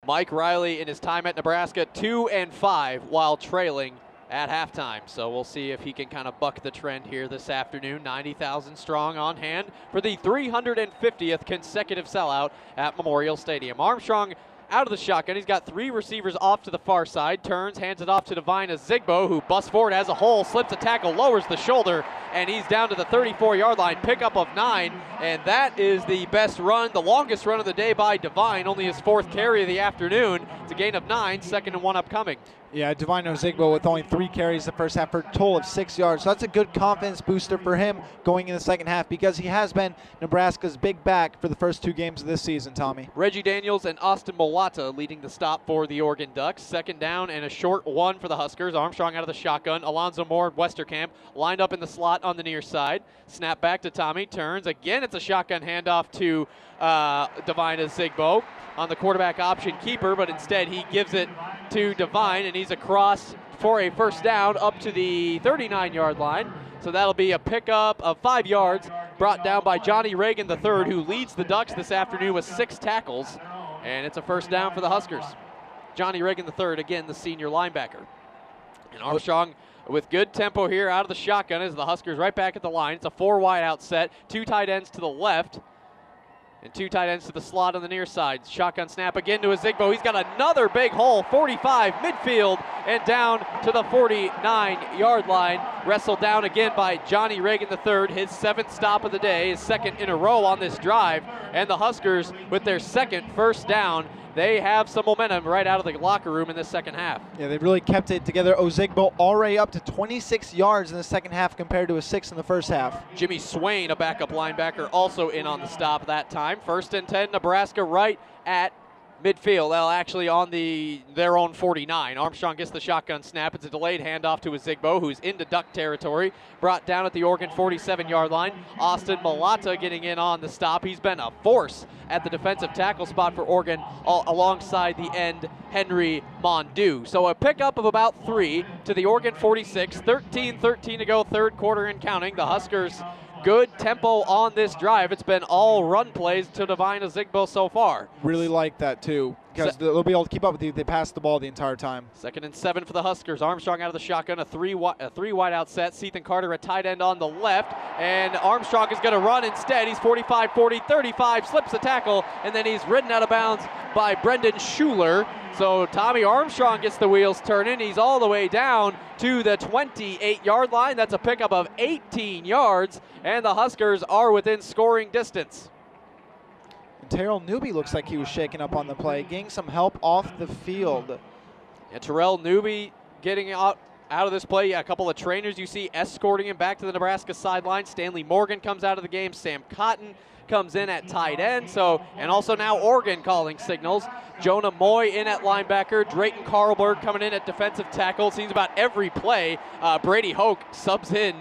Mike Riley in his time at Nebraska 2-5 while trailing at halftime. So we'll see if he can kind of buck the trend here this afternoon. 90,000 strong on hand for the 350th consecutive sellout at Memorial Stadium. Armstrong out of the shotgun. He's got three receivers off to the far side. Turns, hands it off to Divine Azigbo, who busts forward, has a hole, slips a tackle, lowers the shoulder, and he's down to the 34-yard line. Pickup of 9, and that is the best run, the longest run of the day by Divine. Only his 4th carry of the afternoon. It's a gain of 9, 2nd and 1 upcoming. Yeah, Divine Ozigbo with only 3 carries the first half for a total of 6 yards. So that's a good confidence booster for him going in the second half because he has been Nebraska's big back for the first 2 games of this season, Tommy. Reggie Daniels and Austin Mulata leading the stop for the Oregon Ducks. 2nd down and a short 1 for the Huskers. Armstrong out of the shotgun. Alonzo Moore, Westerkamp, lined up in the slot on the near side. Snap back to Tommy. Turns. Again, it's a shotgun handoff to Divine Azigbo on the quarterback option keeper, but instead he gives it to Divine, and he's across for a first down up to the 39-yard line. So that'll be a pickup of 5 yards brought down by Johnny Reagan III, who leads the Ducks this afternoon with 6 tackles, and it's a first down for the Huskers. Johnny Reagan III, again, the senior linebacker. And Armstrong with good tempo here out of the shotgun as the Huskers right back at the line. It's a 4 wide out set, 2 tight ends to the left, and 2 tight ends to the slot on the near side. Shotgun snap again to Azigbo. He's got another big hole, 45 midfield and down to the 49-yard line. Wrestled down again by Johnny Reagan III, his 7th stop of the day, his 2nd in a row on this drive. And the Huskers with their 2nd first down. They have some momentum right out of the locker room in this second half. Yeah, they really kept it together. Ozigbo already up to 26 yards in the second half compared to a 6 in the first half. Jimmy Swain, a backup linebacker, also in on the stop that time. 1st and 10, Nebraska right at midfield. Well, actually on their own 49. Armstrong gets the shotgun snap. It's a delayed handoff to Azigbo, who's into Duck territory. Brought down at the Oregon 47-yard line. Austin Mulata getting in on the stop. He's been a force at the defensive tackle spot for Oregon alongside the end Henry Mondu. So a pickup of about 3 to the Oregon 46. 13-13 to go, 3rd quarter and counting. The Huskers good tempo on this drive. It's been all run plays to Divine Azigbo so far. Really like that too, because they'll be able to keep up with you if they pass the ball the entire time. 2nd and 7 for the Huskers. Armstrong out of the shotgun, a three wide out set. Sethan Carter, a tight end on the left, and Armstrong is going to run instead. He's 45, 40, 35, slips a tackle, and then he's ridden out of bounds by Brendan Schuler. So Tommy Armstrong gets the wheels turning. He's all the way down to the 28-yard line. That's a pickup of 18 yards, and the Huskers are within scoring distance. And Terrell Newby looks like he was shaken up on the play, getting some help off the field. And Terrell Newby getting out of this play. A couple of trainers you see escorting him back to the Nebraska sideline. Stanley Morgan comes out of the game. Sam Cotton comes in at tight end. And also now Oregon calling signals. Jonah Moy in at linebacker. Drayton Carlberg coming in at defensive tackle. Seems about every play. Brady Hoke subs in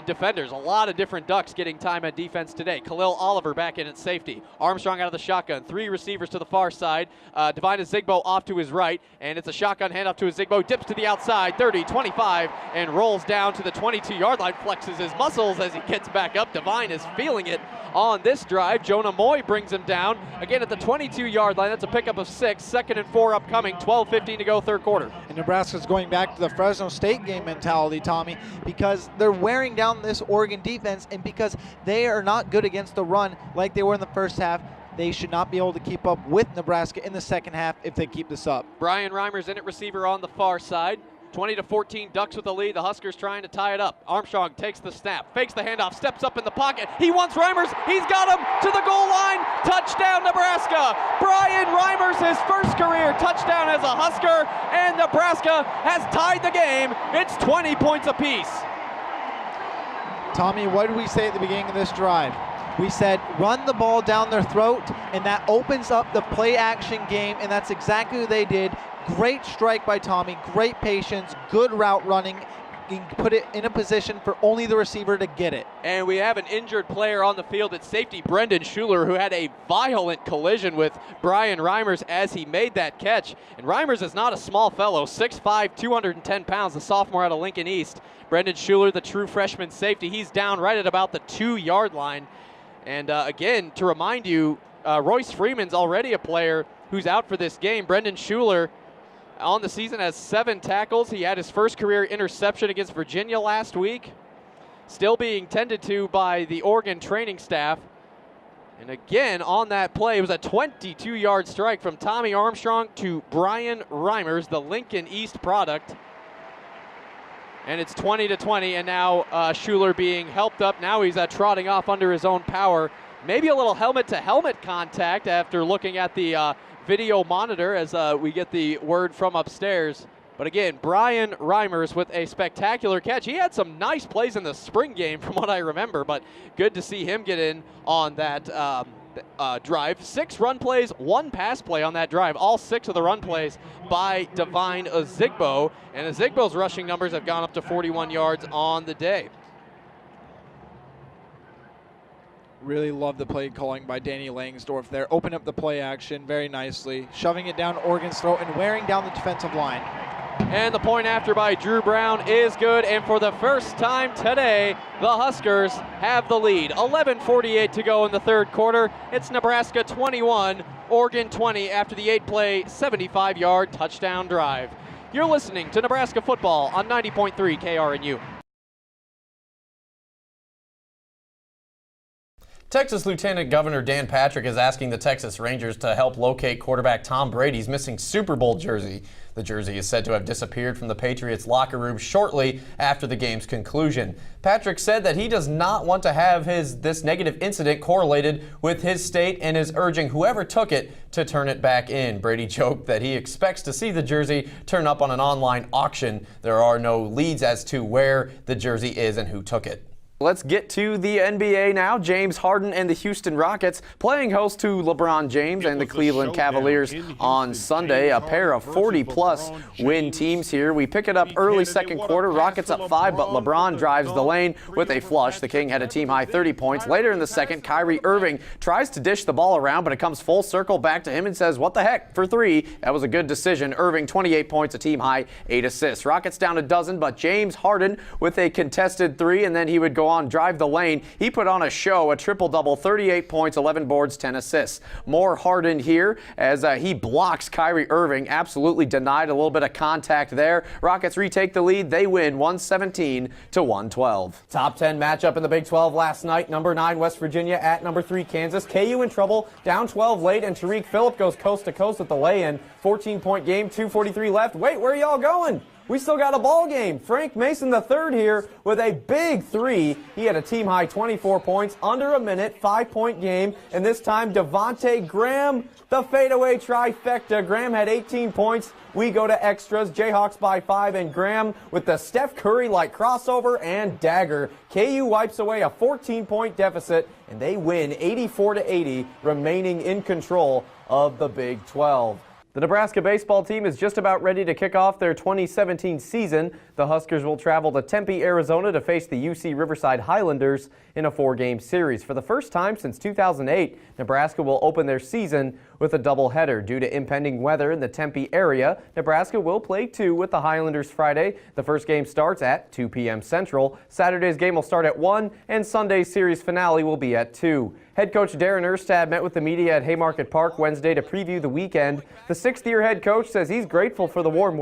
defenders. A lot of different Ducks getting time at defense today. Khalil Oliver back in at safety. Armstrong out of the shotgun. 3 receivers to the far side. Divine Azigbo off to his right, and it's a shotgun handoff to Azigbo. Dips to the outside, 30, 25, and rolls down to the 22-yard line. Flexes his muscles as he gets back up. Divine is feeling it on this drive. Jonah Moy brings him down. Again at the 22-yard line. That's a pickup of 6. 2nd and 4 upcoming. 12:15 to go, 3rd quarter. And Nebraska's going back to the Fresno State game mentality, Tommy, because they're wearing down this Oregon defense, and because they are not good against the run like they were in the first half, they should not be able to keep up with Nebraska in the second half if they keep this up. Brian Reimers in at receiver on the far side. 20-14 Ducks with the lead. The Huskers trying to tie it up. Armstrong takes the snap, fakes the handoff, steps up in the pocket. He wants Reimers. He's got him to the goal line. Touchdown, Nebraska. Brian Reimers, his first career touchdown as a Husker, and Nebraska has tied the game. It's 20 points apiece. Tommy, what did we say at the beginning of this drive? We said run the ball down their throat, and that opens up the play action game, and that's exactly what they did. Great strike by Tommy, great patience, good route running. You can put it in a position for only the receiver to get it. And we have an injured player on the field at safety, Brendan Schuler, who had a violent collision with Brian Reimers as he made that catch. And Reimers is not a small fellow, 6'5", 210 pounds, the sophomore out of Lincoln East. Brendan Schuler, the true freshman safety, he's down right at about the 2-yard line. And again, to remind you, Royce Freeman's already a player who's out for this game. Brendan Schuler on the season has 7 tackles. He had his first career interception against Virginia last week. Still being tended to by the Oregon training staff. And again, on that play, it was a 22-yard strike from Tommy Armstrong to Brian Reimers, the Lincoln East product. And it's 20-20, and now Schuler being helped up. Now he's trotting off under his own power. Maybe a little helmet-to-helmet contact after looking at the video monitor as we get the word from upstairs. But again, Brian Reimers with a spectacular catch. He had some nice plays in the spring game from what I remember, but good to see him get in on that drive. 6 run plays, 1 pass play on that drive. All 6 of the run plays by Divine Ozigbo, and Ozigbo's rushing numbers have gone up to 41 yards on the day. Really love the play calling by Danny Langsdorff there. Open up the play action very nicely, shoving it down Oregon's throat and wearing down the defensive line. And the point after by Drew Brown is good, and for the first time today, the Huskers have the lead. 11:48 to go in the third quarter. It's Nebraska 21, Oregon 20 after the 8-play, 75-yard touchdown drive. You're listening to Nebraska football on 90.3 KRNU. Texas Lieutenant Governor Dan Patrick is asking the Texas Rangers to help locate quarterback Tom Brady's missing Super Bowl jersey. The jersey is said to have disappeared from the Patriots locker room shortly after the game's conclusion. Patrick said that he does not want to have this negative incident correlated with his state and is urging whoever took it to turn it back in. Brady joked that he expects to see the jersey turn up on an online auction. There are no leads as to where the jersey is and who took it. Let's get to the NBA now. James Harden and the Houston Rockets playing host to LeBron James and the Cleveland Cavaliers on Sunday. A pair of 40-plus win teams here. We pick it up early second quarter. Rockets up 5, but LeBron drives the lane with a flush. The King had a team-high 30 points. Later in the second, Kyrie Irving tries to dish the ball around, but it comes full circle back to him and says, "What the heck?" for 3. That was a good decision. Irving, 28 points, a team-high 8 assists. Rockets down a dozen, but James Harden with a contested 3, and then he would go on, drive the lane. He put on a show, a triple-double, 38 points, 11 boards, 10 assists. More Harden here as he blocks Kyrie Irving. Absolutely denied, a little bit of contact there. Rockets retake the lead. They win 117-112. Top 10 matchup in the Big 12 last night. Number 9 West Virginia at number 3 Kansas. KU in trouble, down 12 late, and Tariq Phillip goes coast to coast with the lay-in. 14-point game, 2:43 left. Wait, where are y'all going? We still got a ball game. Frank Mason III here with a big 3. He had a team-high 24 points, under a minute, 5-point game. And this time, Devontae Graham, the fadeaway trifecta. Graham had 18 points. We go to extras. Jayhawks by 5, and Graham with the Steph Curry-like crossover and dagger. KU wipes away a 14-point deficit, and they win 84-80, remaining in control of the Big 12. The Nebraska baseball team is just about ready to kick off their 2017 season. The Huskers will travel to Tempe, Arizona to face the UC Riverside Highlanders in a 4-game series. For the first time since 2008, Nebraska will open their season with a doubleheader. Due to impending weather in the Tempe area, Nebraska will play 2 with the Highlanders Friday. The first game starts at 2 p.m. Central. Saturday's game will start at 1, and Sunday's series finale will be at 2. Head coach Darren Erstad met with the media at Haymarket Park Wednesday to preview the weekend. The 6th-year head coach says he's grateful for the warm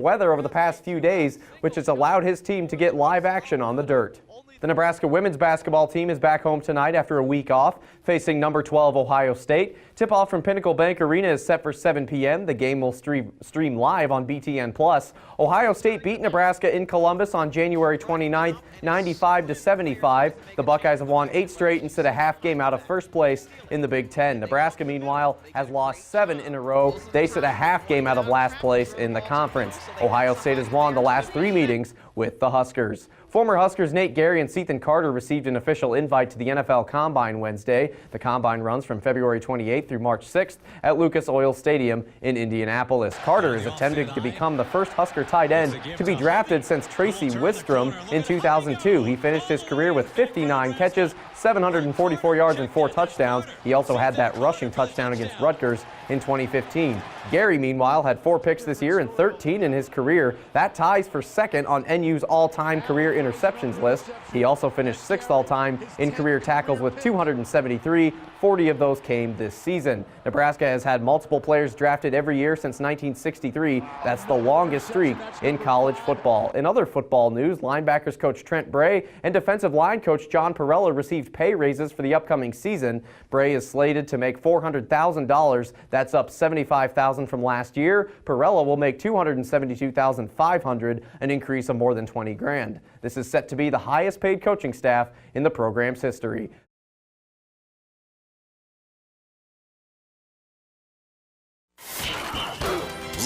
weather over the past few days, which has allowed his team to get live action on the dirt. The Nebraska women's basketball team is back home tonight after a week off, facing number 12 Ohio State. Tip-off from Pinnacle Bank Arena is set for 7 p.m. The game will stream live on BTN+. Ohio State beat Nebraska in Columbus on January 29th, 95-75. The Buckeyes have won 8 straight and sit a half game out of first place in the Big Ten. Nebraska, meanwhile, has lost 7 in a row. They sit a half game out of last place in the conference. Ohio State has won the last 3 meetings with the Huskers. Former Huskers Nate Gary and Sethan Carter received an official invite to the NFL Combine Wednesday. The Combine runs from February 28th through March 6th at Lucas Oil Stadium in Indianapolis. Carter is attempting to become the first Husker tight end to be drafted since Tracy Wistrom in 2002. He finished his career with 59 catches, 744 yards and 4 touchdowns. He also had that rushing touchdown against Rutgers in 2015. Gary, meanwhile, had 4 picks this year and 13 in his career. That ties for second on NU's all-time career interceptions list. He also finished 6th all-time in career tackles with 273. 40 of those came this season. Nebraska has had multiple players drafted every year since 1963. That's the longest streak in college football. In other football news, linebackers coach Trent Bray and defensive line coach John Perrella received pay raises for the upcoming season. Bray is slated to make $400,000. That's up $75,000 from last year. Perrella will make $272,500, an increase of more than $20,000. This is set to be the highest paid coaching staff in the program's history.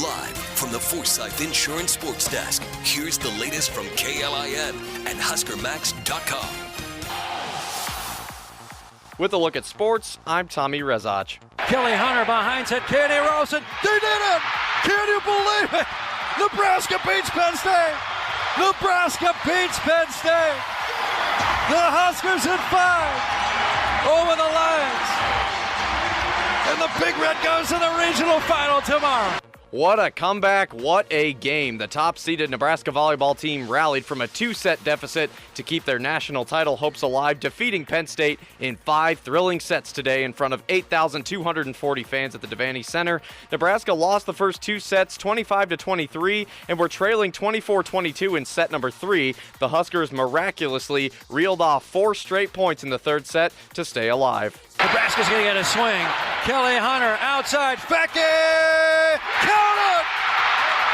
Live from the Forsyth Insurance Sports Desk, here's the latest from KLIN and HuskerMax.com. With a look at sports, I'm Tommy Rezac. Kelly Hunter behind it. Kenny Rosen. They did it! Can you believe it? Nebraska beats Penn State. Nebraska beats Penn State. The Huskers at 5 over the Lions. And the Big Red goes to the regional final tomorrow. What a comeback, what a game. The top-seeded Nebraska volleyball team rallied from a 2-set deficit to keep their national title hopes alive, defeating Penn State in 5 thrilling sets today in front of 8,240 fans at the Devaney Center. Nebraska lost the first 2 sets 25-23 and were trailing 24-22 in set number 3. The Huskers miraculously reeled off 4 straight points in the 3rd set to stay alive. Nebraska's going to get a swing. Kelly Hunter outside. Becky! Count it!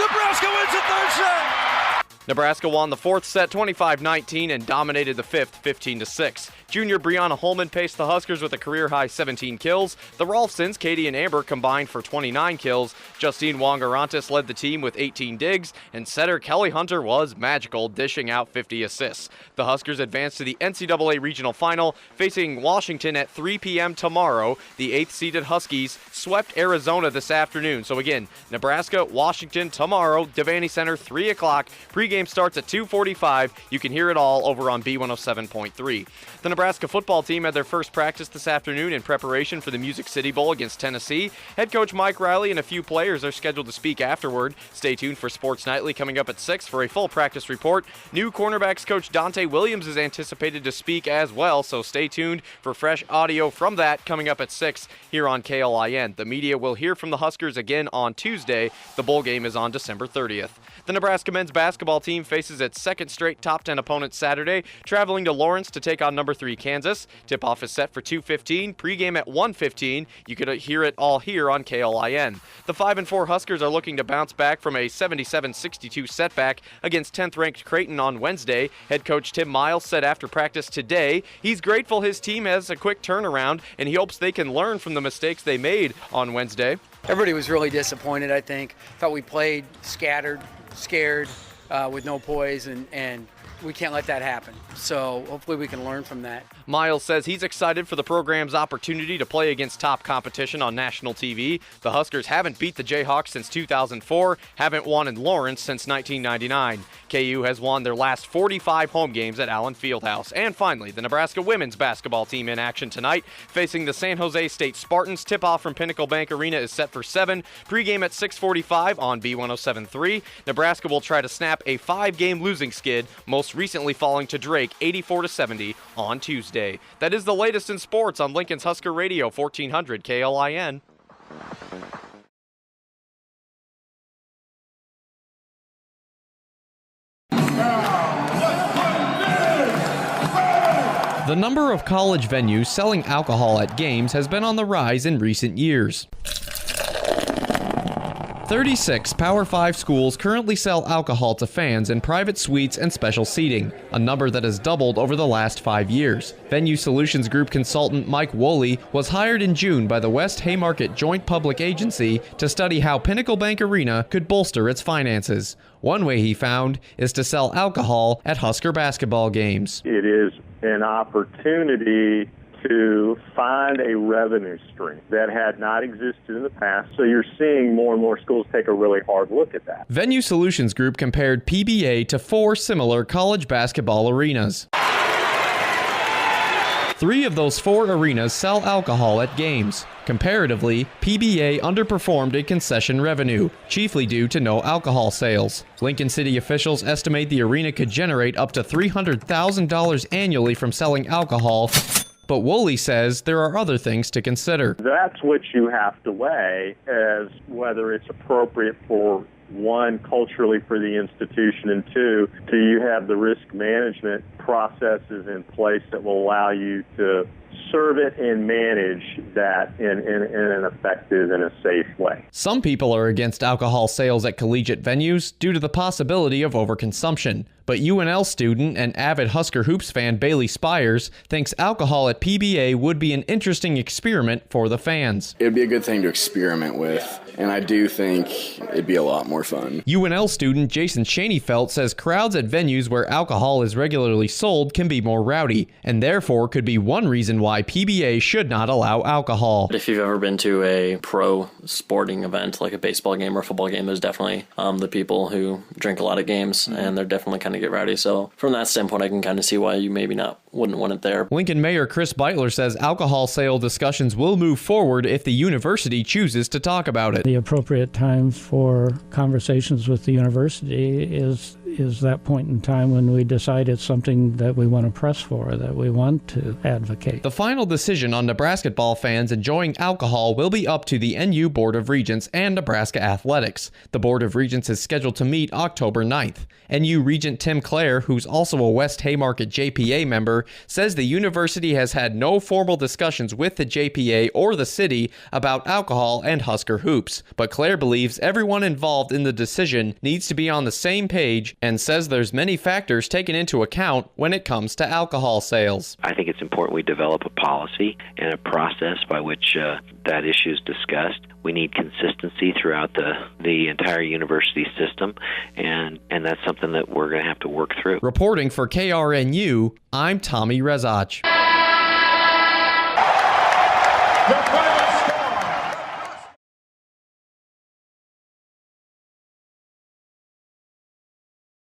Nebraska wins the 3rd set! Nebraska won the 4th set 25-19 and dominated the 5th 15-6. Junior Brianna Holman paced the Huskers with a career-high 17 kills. The Rolfsons, Katie and Amber, combined for 29 kills. Justine Wong-Arantes led the team with 18 digs, and setter Kelly Hunter was magical, dishing out 50 assists. The Huskers advanced to the NCAA Regional Final, facing Washington at 3 p.m. tomorrow. The 8th-seeded Huskies swept Arizona this afternoon. So again, Nebraska, Washington tomorrow, Devaney Center, 3 o'clock. Pre-game starts at 2:45. You can hear it all over on B107.3. The Nebraska football team had their first practice this afternoon in preparation for the Music City Bowl against Tennessee. Head coach Mike Riley and a few players are scheduled to speak afterward. Stay tuned for Sports Nightly coming up at 6 for a full practice report. New cornerbacks coach Dante Williams is anticipated to speak as well, so stay tuned for fresh audio from that coming up at 6 here on KLIN. The media will hear from the Huskers again on Tuesday. The bowl game is on December 30th. The Nebraska men's basketball team faces its 2nd straight top 10 opponent Saturday, traveling to Lawrence to take on number 3 Kansas. Tip-off is set for 2:15, pregame at 1:15. You could hear it all here on KLIN. The 5-4 Huskers are looking to bounce back from a 77-62 setback against 10th-ranked Creighton on Wednesday. Head coach Tim Miles said after practice today, he's grateful his team has a quick turnaround, and he hopes they can learn from the mistakes they made on Wednesday. Everybody was really disappointed, I think. Thought we played scattered, scared, with no poise, and we can't let that happen. So hopefully we can learn from that. Miles says he's excited for the program's opportunity to play against top competition on national TV. The Huskers haven't beat the Jayhawks since 2004, haven't won in Lawrence since 1999. KU has won their last 45 home games at Allen Fieldhouse. And finally, the Nebraska women's basketball team in action tonight, facing the San Jose State Spartans. Tip-off from Pinnacle Bank Arena is set for 7. Pre-game at 6:45 on B107.3. Nebraska will try to snap a 5-game losing skid, most recently falling to Drake 84-70 on Tuesday. That is the latest in sports on Lincoln's Husker Radio 1400 KLIN. The number of college venues selling alcohol at games has been on the rise in recent years. 36 Power 5 schools currently sell alcohol to fans in private suites and special seating, a number that has doubled over the last 5 years. Venue Solutions Group consultant Mike Woolley was hired in June by the West Haymarket Joint Public Agency to study how Pinnacle Bank Arena could bolster its finances. One way he found is to sell alcohol at Husker basketball games. It is an opportunity to find a revenue stream that had not existed in the past. So you're seeing more and more schools take a really hard look at that. Venue Solutions Group compared PBA to 4 similar college basketball arenas. 3 of those 4 arenas sell alcohol at games. Comparatively, PBA underperformed in concession revenue, chiefly due to no alcohol sales. Lincoln City officials estimate the arena could generate up to $300,000 annually from selling alcohol, but Woolley says there are other things to consider. That's what you have to weigh as whether it's appropriate for, one, culturally for the institution, and two, do you have the risk management processes in place that will allow you to serve it and manage that in an effective and a safe way. Some people are against alcohol sales at collegiate venues due to the possibility of overconsumption. But UNL student and avid Husker Hoops fan Bailey Spires thinks alcohol at PBA would be an interesting experiment for the fans. It would be a good thing to experiment with, and I do think it'd be a lot more fun. UNL student Jason Shaneyfelt says crowds at venues where alcohol is regularly sold can be more rowdy, and therefore could be one reason why PBA should not allow alcohol. If you've ever been to a pro sporting event, like a baseball game or a football game, there's definitely the people who drink a lot of games, and they're definitely kind of get rowdy. So from that standpoint, I can kind of see why you maybe wouldn't want it there. Lincoln Mayor Chris Beitler says alcohol sale discussions will move forward if the university chooses to talk about it. The appropriate time for conversations with the university is that point in time when we decide it's something that we want to press for, that we want to advocate. The final decision on Nebraska fans enjoying alcohol will be up to the NU Board of Regents and Nebraska Athletics. The Board of Regents is scheduled to meet October 9th. NU Regent Tim Clare, who's also a West Haymarket JPA member, says the university has had no formal discussions with the JPA or the city about alcohol and Husker hoops. But Clare believes everyone involved in the decision needs to be on the same page and says there's many factors taken into account when it comes to alcohol sales. I think it's important we develop a policy and a process by which that issue is discussed. We need consistency throughout the entire university system, and that's something that we're going to have to work through. Reporting for KRNU, I'm Tommy Rezac. The final score.